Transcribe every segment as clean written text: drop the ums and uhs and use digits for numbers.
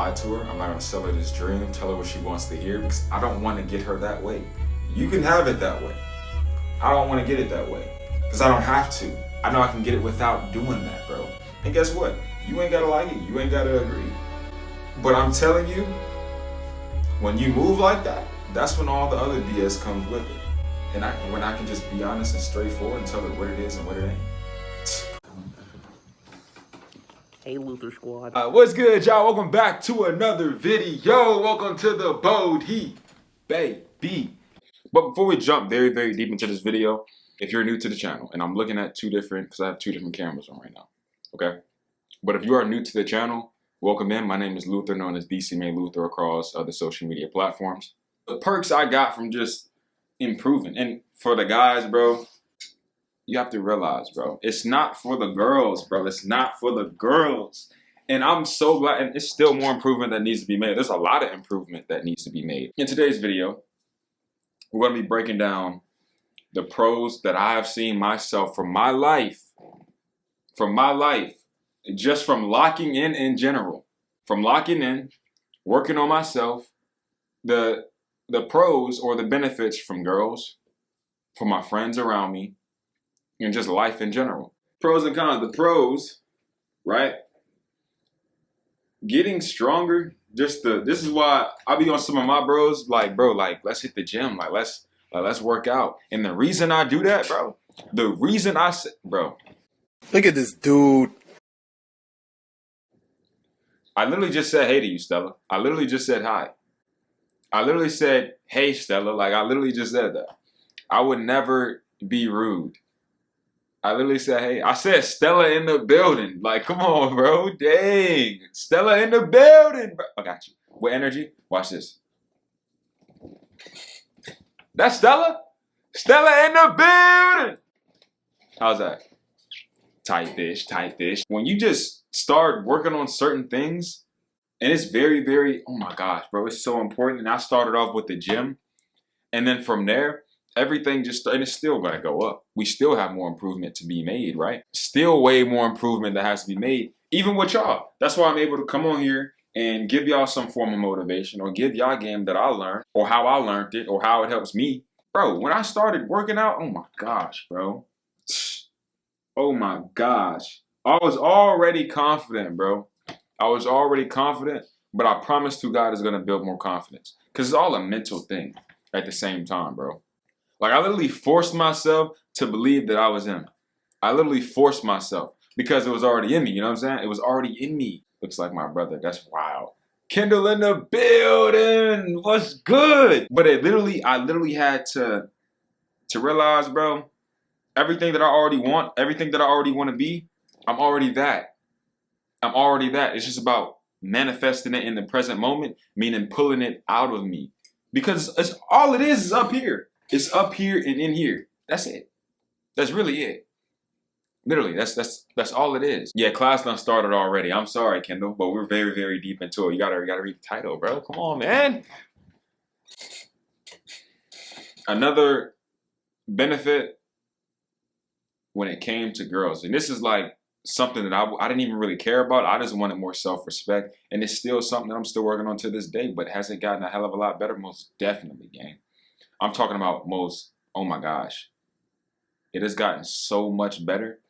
lie to her. I'm not gonna sell her this dream, tell her what she wants to hear, because I don't want to get her that way. You can have it that way. I don't want to get it that way, because I don't have to. I know I can get it without doing that, bro. And guess what? You ain't gotta like it. You ain't gotta agree. But I'm telling you, when you move like that, that's when all the other BS comes with it. And when I can just be honest and straightforward and tell her what it is and what it ain't. Hey, Luther Squad. What's good, y'all? Welcome back to another video. Welcome to the Bold Heat, baby. But before we jump very, very deep into this video, if you're new to the channel, and I'm looking at because I have two different cameras on right now, okay? But if you are new to the channel, welcome in. My name is Luther, known as DC May Luther across other social media platforms. The perks I got from just improving, and for the guys, bro, you have to realize, bro, it's not for the girls, bro. It's not for the girls. And I'm so glad, and it's still more improvement that needs to be made. There's a lot of improvement that needs to be made. In today's video, we're going to be breaking down the pros that I have seen myself from my life, just from locking in general, from locking in, working on myself, the pros or the benefits from girls, from my friends around me, and just life in general. Pros and cons. The pros, right? Getting stronger. This is why I be on some of my bros, like, bro, like, let's hit the gym, like, let's work out. And the reason I do that, bro, bro. Look at this dude. I literally just said hey to you, Stella. I literally just said hi. I literally said, hey, Stella. Like, I literally just said that. I would never be rude. I literally said, hey. I said Stella in the building. Like, come on, bro. Dang. Stella in the building, bro. I got you. With energy, watch this. That's Stella? Stella in the building. How's that? Tight fish, tight fish. When you just start working on certain things, and it's very, very, oh my gosh, bro, it's so important. And I started off with the gym. And then from there, everything and it's still going to go up. We still have more improvement to be made, right? Still way more improvement that has to be made, even with y'all. That's why I'm able to come on here and give y'all some form of motivation or give y'all game that I learned or how I learned it or how it helps me. Bro, when I started working out, oh my gosh, bro. Oh my gosh. I was already confident, bro. I was already confident, but I promise to God it's going to build more confidence. Because it's all a mental thing at the same time, bro. Like, I literally forced myself to believe that I was him. I literally forced myself because it was already in me. You know what I'm saying? It was already in me. Looks like my brother. That's wild. Kendall in the building. What's good? But I literally had to realize, bro, everything that I already want, everything that I already want to be, I'm already that. I'm already that. It's just about manifesting it in the present moment, meaning pulling it out of me. Because all it is up here. It's up here and in here. That's it. That's really it. Literally, that's all it is. Yeah, class done started already. I'm sorry, Kendall, but we're very, very deep into it. You gotta read the title, bro. Come on, man. Another benefit when it came to girls, and this is like something that I didn't even really care about. I just wanted more self-respect, and it's still something that I'm still working on to this day, but has it gotten a hell of a lot better? Most definitely, gang. I'm talking about oh my gosh. It has gotten so much better.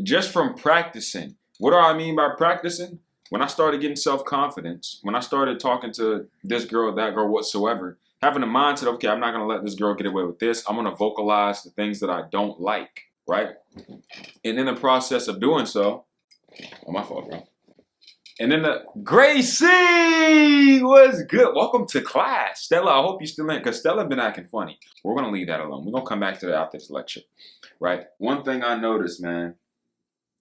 Just from practicing. What do I mean by practicing? When I started getting self-confidence, when I started talking to this girl, that girl, whatsoever, having a mindset of, okay, I'm not going to let this girl get away with this. I'm going to vocalize the things that I don't like, right? And in the process of doing so, oh, my fault, bro. And then Gracie was good. Welcome to class. Stella, I hope you're still in, because Stella been acting funny. We're going to leave that alone. We're going to come back to that after this lecture, right? One thing I noticed, man,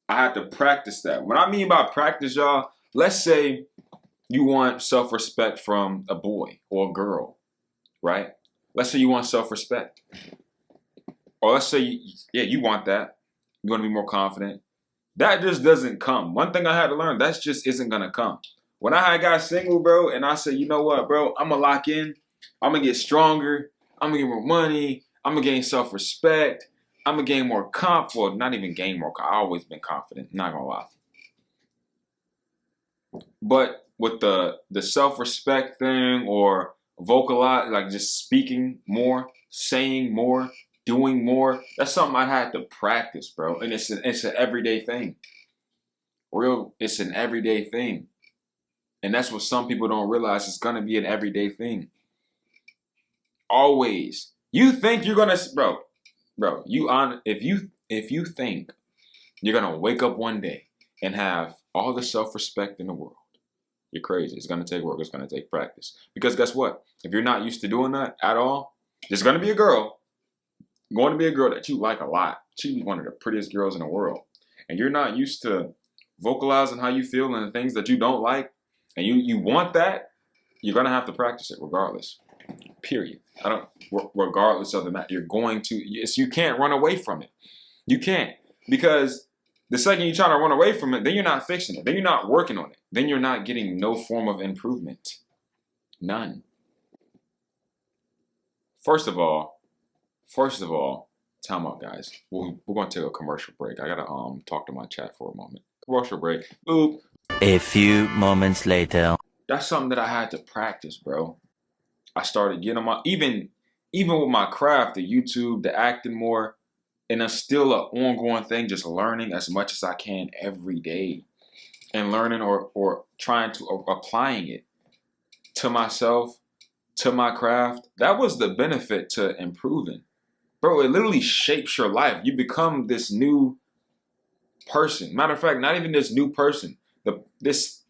I had to practice that. What I mean by practice, y'all, let's say you want self-respect from a boy or a girl, right? Let's say you want self-respect. Or let's say, you want that. You want to be more confident. That just doesn't come. One thing I had to learn, that just isn't going to come. When I got single, bro, and I said, you know what, bro, I'm going to lock in. I'm going to get stronger. I'm going to get more money. I'm going to gain self-respect. I'm going to gain more confidence. Well, not even gain more confidence. I've always been confident. Not going to lie. But with the self-respect thing or vocalize, like just speaking more, saying more, doing more. That's something I had to practice, bro. And it's an everyday thing. It's an everyday thing. And that's what some people don't realize. It's gonna be an everyday thing. Always. You think you're gonna, bro. If you think you're gonna wake up one day and have all the self-respect in the world, you're crazy. It's gonna take work. It's gonna take practice. Because guess what? If you're not used to doing that at all, there's gonna be a girl, that you like a lot. She'd be one of the prettiest girls in the world, and you're not used to vocalizing how you feel and the things that you don't like, and you want that. You're gonna have to practice it regardless. Period. Regardless of the matter, you're going to. Yes, you can't run away from it. You can't, because the second you try to run away from it, then you're not fixing it. Then you're not working on it. Then you're not getting no form of improvement. None. First of all, time out, guys. We're going to take a commercial break. I gotta talk to my chat for a moment. Commercial break. Boop. A few moments later. That's something that I had to practice, bro. I started getting my even with my craft, the YouTube, the acting more, and it's still an ongoing thing. Just learning as much as I can every day, and learning or trying to applying it to myself, to my craft. That was the benefit to improving, bro. It literally shapes your life. You become this new person. Matter of fact, not even this new person. This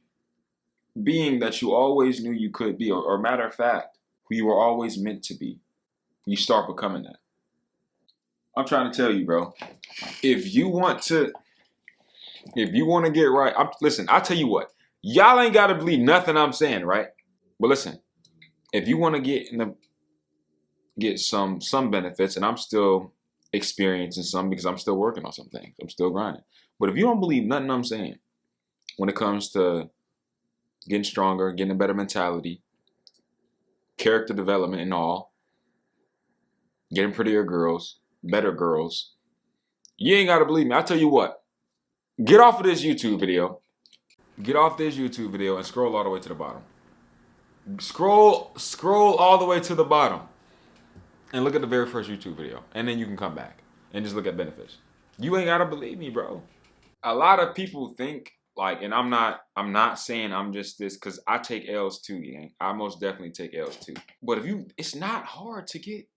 being that you always knew you could be, or matter of fact, who you were always meant to be. You start becoming that. I'm trying to tell you, bro. If you want to get right, listen, I'll tell you what. Y'all ain't got to believe nothing I'm saying, right? But listen, if you want to get some benefits, and I'm still experiencing some because I'm still working on some things. I'm still grinding. But if you don't believe nothing I'm saying when it comes to getting stronger, getting a better mentality, character development and all, getting prettier girls, better girls, you ain't got to believe me. I'll tell you what. Get off of this YouTube video. Get off this YouTube video and scroll all the way to the bottom. Scroll all the way to the bottom and look at the very first YouTube video. And then you can come back and just look at benefits. You ain't got to believe me, bro. A lot of people think, like, and I'm not saying I'm just this, because I take L's too, gang. I most definitely take L's too. But it's not hard to get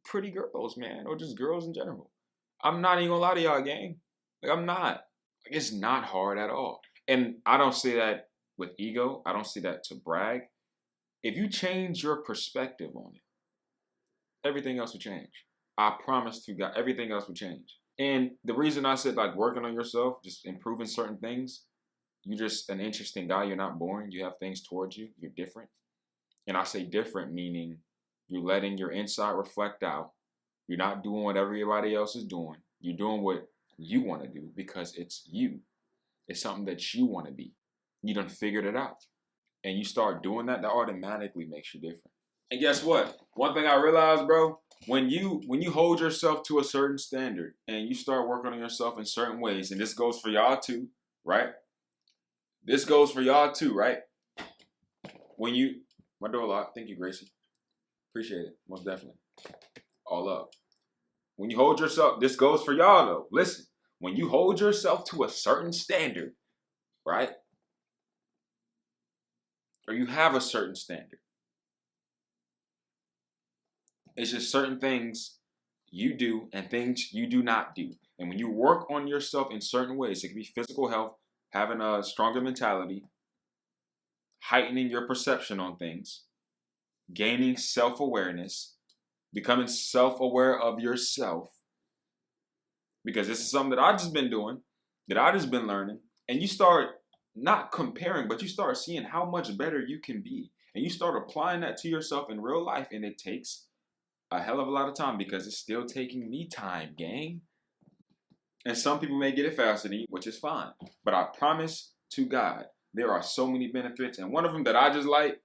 pretty girls, man, or just girls in general. I'm not even gonna lie to y'all, gang. Like, I'm not. Like, it's not hard at all. And I don't say that with ego. I don't say that to brag. If you change your perspective on it, everything else will change. I promise to God, everything else will change. And the reason I said, like, working on yourself, just improving certain things, you're just an interesting guy. You're not boring. You have things towards you. You're different. And I say different, meaning you're letting your inside reflect out. You're not doing what everybody else is doing. You're doing what you want to do because it's you. It's something that you want to be. You done figured it out. And you start doing that, that automatically makes you different. And guess what? One thing I realized, bro, when you hold yourself to a certain standard and you start working on yourself in certain ways, and this goes for y'all too, right? This goes for y'all too, right? My door locked. Thank you, Gracie. Appreciate it. Most definitely. All up. When you hold yourself, this goes for y'all though. Listen, when you hold yourself to a certain standard, right? Or you have a certain standard. It's just certain things you do and things you do not do. And when you work on yourself in certain ways, it can be physical health, having a stronger mentality, heightening your perception on things, gaining self-awareness, becoming self-aware of yourself. Because this is something that I've just been doing, that I've just been learning. And you start not comparing, but you start seeing how much better you can be. And you start applying that to yourself in real life. And it takes a hell of a lot of time, because it's still taking me time, gang. And some people may get it faster than you, which is fine. But I promise to God, there are so many benefits. And one of them that I just like,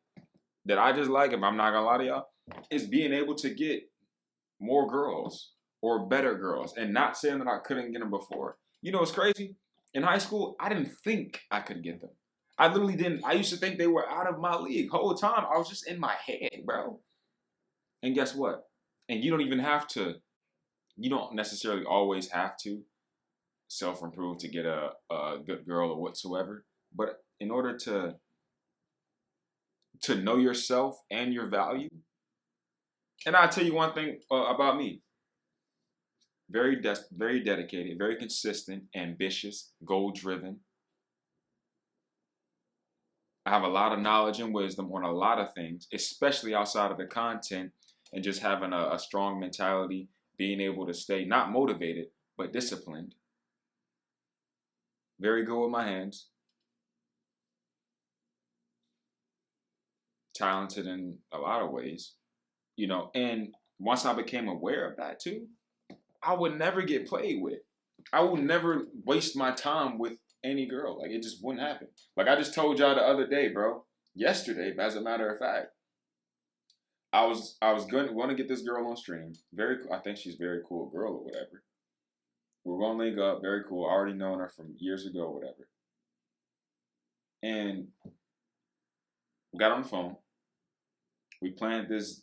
if I'm not gonna lie to y'all, is being able to get more girls or better girls. And not saying that I couldn't get them before. You know what's crazy? In high school, I didn't think I could get them. I literally didn't. I used to think they were out of my league. Whole time I was just in my head, bro. And guess what? And you don't even have to. You don't necessarily always have to self-improve to get a good girl or whatsoever. But in order to know yourself and your value, and I'll tell you one thing about me. Very dedicated, very consistent, ambitious, goal-driven. I have a lot of knowledge and wisdom on a lot of things, especially outside of the content, and just having a strong mentality, being able to stay not motivated, but disciplined. Very good with my hands. Talented in a lot of ways, you know, and once I became aware of that too, I would never get played with. I would never waste my time with any girl. Like, it just wouldn't happen. Like I just told y'all the other day, bro. Yesterday, as a matter of fact, I was going to get this girl on stream. I think she's a very cool girl or whatever. We're going to link up. Very cool. I already known her from years ago or whatever. And we got on the phone. We planned this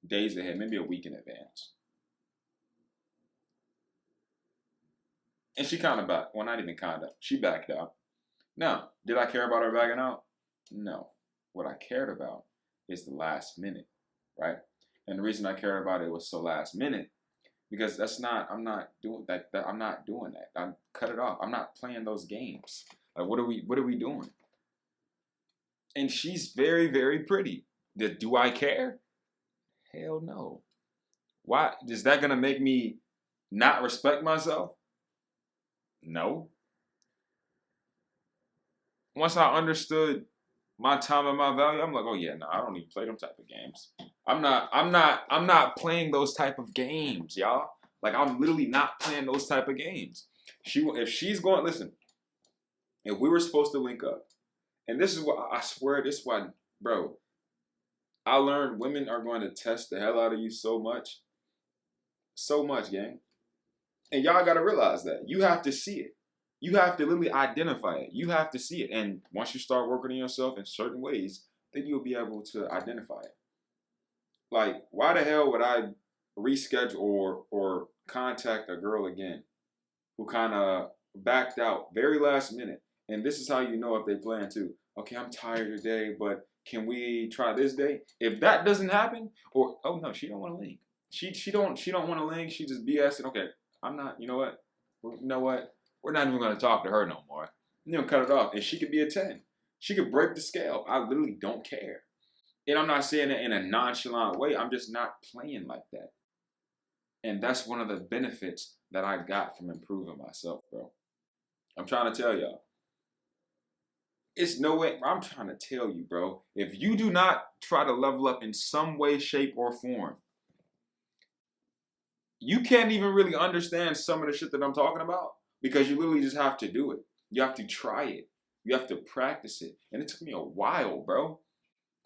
days ahead, maybe a week in advance. And she kind of backed. Well, not even kind of. She backed out. Now, did I care about her backing out? No. What I cared about is the last minute, right? And the reason I cared about it was so last minute, because I'm not doing that. I'm not doing that. I cut it off. I'm not playing those games. Like, what are we doing? And she's very, very pretty. Do I care? Hell no. Why? Is that going to make me not respect myself? No. Once I understood my time and my value, I'm like, oh yeah, no, I don't even play them type of games. I'm not playing those type of games, y'all. Like, I'm literally not playing those type of games. If she's going, listen, if we were supposed to link up, and this is what I swear, this is why, bro, I learned women are going to test the hell out of you so much, gang. And y'all got to realize that. You have to see it. You have to literally identify it. You have to see it. And once you start working on yourself in certain ways, then you'll be able to identify it. Like, why the hell would I reschedule or contact a girl again who kind of backed out very last minute? And this is how you know if they plan to. Okay, I'm tired today, but can we try this day? If that doesn't happen, or oh no, she don't want to link. She don't want to link. She just BSing. Okay, I'm not. You know what? We're not even going to talk to her no more. You know, cut it off. And she could be a 10. She could break the scale. I literally don't care. And I'm not saying it in a nonchalant way. I'm just not playing like that. And that's one of the benefits that I got from improving myself, bro. I'm trying to tell y'all. It's no way. I'm trying to tell you, bro. If you do not try to level up in some way, shape, or form, you can't even really understand some of the shit that I'm talking about, because you literally just have to do it. You have to try it. You have to practice it. And it took me a while, bro.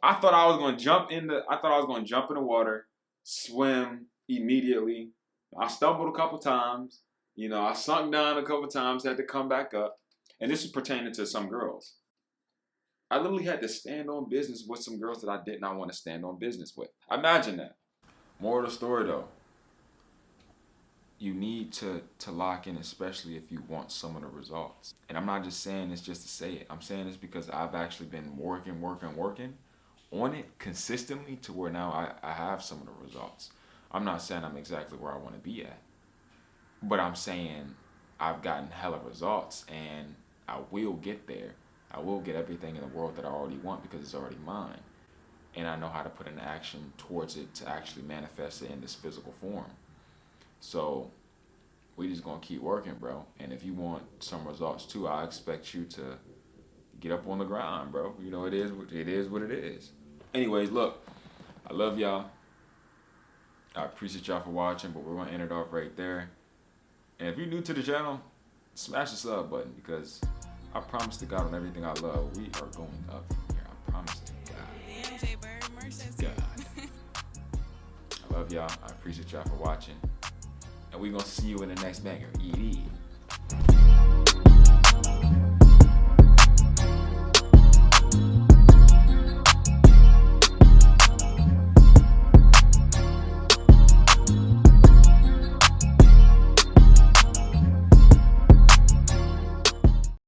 I thought I was going to jump in the water, swim immediately. I stumbled a couple times. You know, I sunk down a couple times, had to come back up. And this is pertaining to some girls. I literally had to stand on business with some girls that I did not want to stand on business with. Imagine that. Moral of the story, though. You need to lock in, especially if you want some of the results. And I'm not just saying this just to say it. I'm saying this because I've actually been working on it consistently to where now I have some of the results. I'm not saying I'm exactly where I want to be at, but I'm saying I've gotten hella results and I will get there. I will get everything in the world that I already want because it's already mine. And I know how to put an action towards it to actually manifest it in this physical form. So we just gonna keep working, bro. And if you want some results too, I expect you to get up on the grind, bro. You know, it is what it is. Anyways, look, I love y'all. I appreciate y'all for watching, but we're gonna end it off right there. And if you're new to the channel, smash the sub button, because I promise to God, on everything I love, we are going up from here. I promise to God. I love y'all. I appreciate y'all for watching. And we're going to see you in the next banger. Eat.